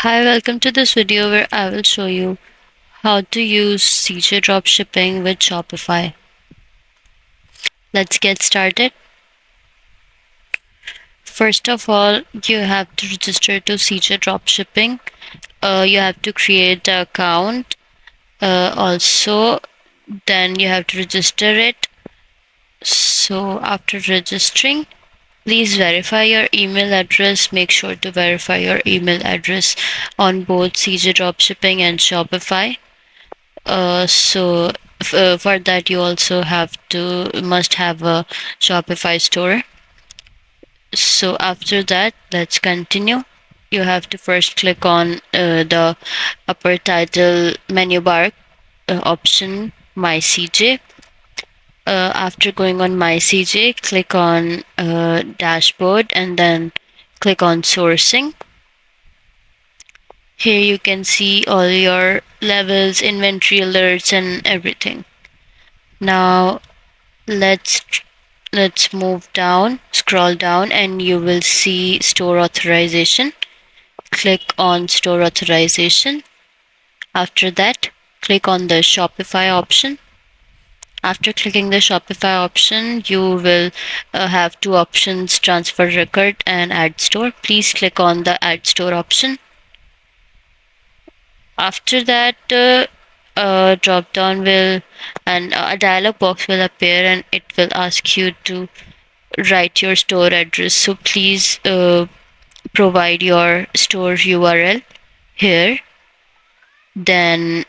Hi, welcome to this video where I will show you how to use CJ Dropshipping with Shopify. Let's get started. First of all, you have to register to CJ Dropshipping. You have to create an account. Also, then you have to register it. So after registering, please verify your email address. Make sure to verify your email address on both CJ Dropshipping and Shopify. For that you also must have a Shopify store. So after that, let's continue. You have to first click on the upper title menu bar option My CJ. After going on My CJ, click on dashboard and then click on sourcing. Here you can see all your levels, inventory alerts and everything. Now let's move down, scroll down, and you will see store authorization. Click on store authorization. After that, click on the Shopify option. After clicking the Shopify option, you will have two options, transfer record and add store. Please click on the add store option. After that, drop down will and a dialog box will appear and it will ask you to write your store address. So please provide your store URL here. Then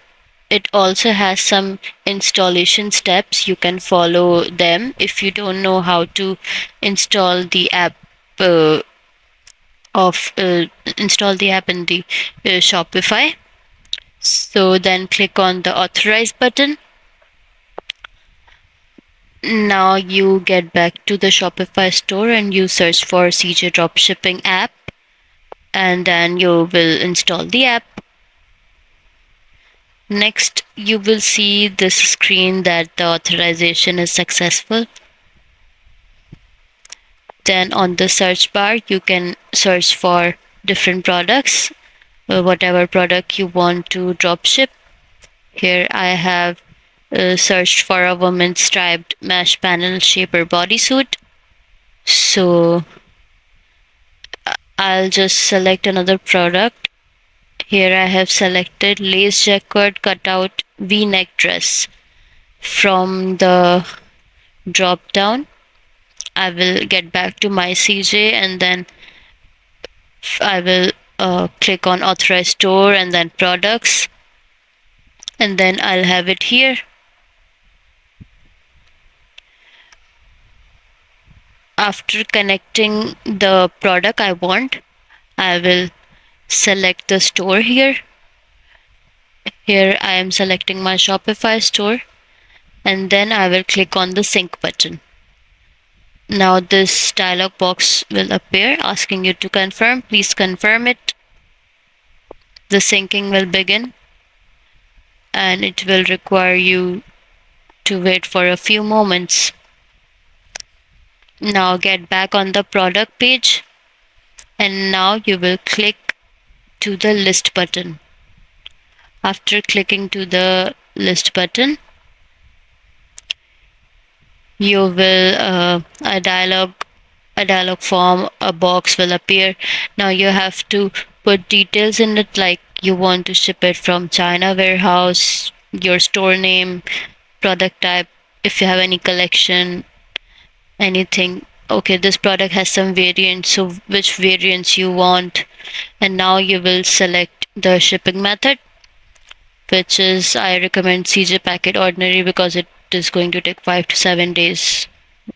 it also has some installation steps. You can follow them if you don't know how to install the app uh, of install the app in the Shopify. So then click on the authorize button. Now you get back to the Shopify store and you search for CJ Dropshipping app, and then you will install the app. Next, you will see this screen that the authorization is successful. Then on the search bar, you can search for different products, whatever product you want to dropship. Here I have searched for a woman's striped mesh panel shaper bodysuit. So I'll just select another product. Here I have selected lace jacquard cutout V-neck dress. From the drop down, I will get back to my CJ and then I will click on authorize store and then products, and then I'll have it here. After connecting the product I want, I will select the store here. Here I am selecting my Shopify store and then I will click on the sync button. Now this dialog box will appear asking you to confirm. Please confirm it. The syncing will begin and it will require you to wait for a few moments. Now get back on the product page and now you will click to the list button. After clicking to the list button, you will a dialog form, a box will appear. Now you have to put details in it, like you want to ship it from China warehouse, your store name, product type, if you have any collection, anything. Okay, this product has some variants, so which variants you want. And now you will select the shipping method, which is I recommend CJ packet ordinary because it is going to take 5 to 7 days,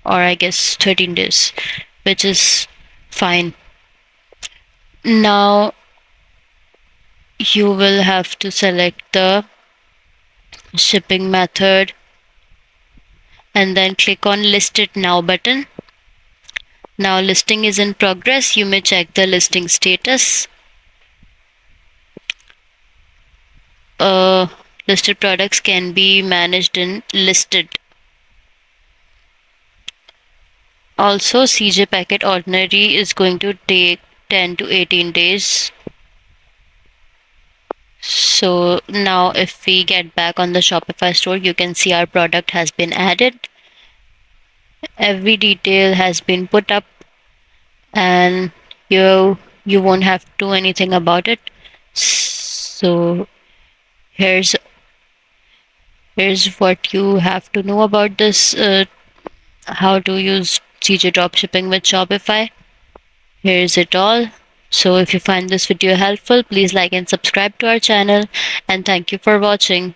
or I guess 13 days, which is fine. Now you will have to select the shipping method and then click on list it now button. Now listing is in progress. You may check the listing status. Listed products can be managed in listed. Also, CJ packet ordinary is going to take 10 to 18 days. So now if we get back on the Shopify store, you can see our product has been added. Every detail has been put up, and you won't have to do anything about it. So here's here's what you have to know about this, how to use CJ Dropshipping with Shopify. Here's it all. So if you find this video helpful, please like and subscribe to our channel, and thank you for watching.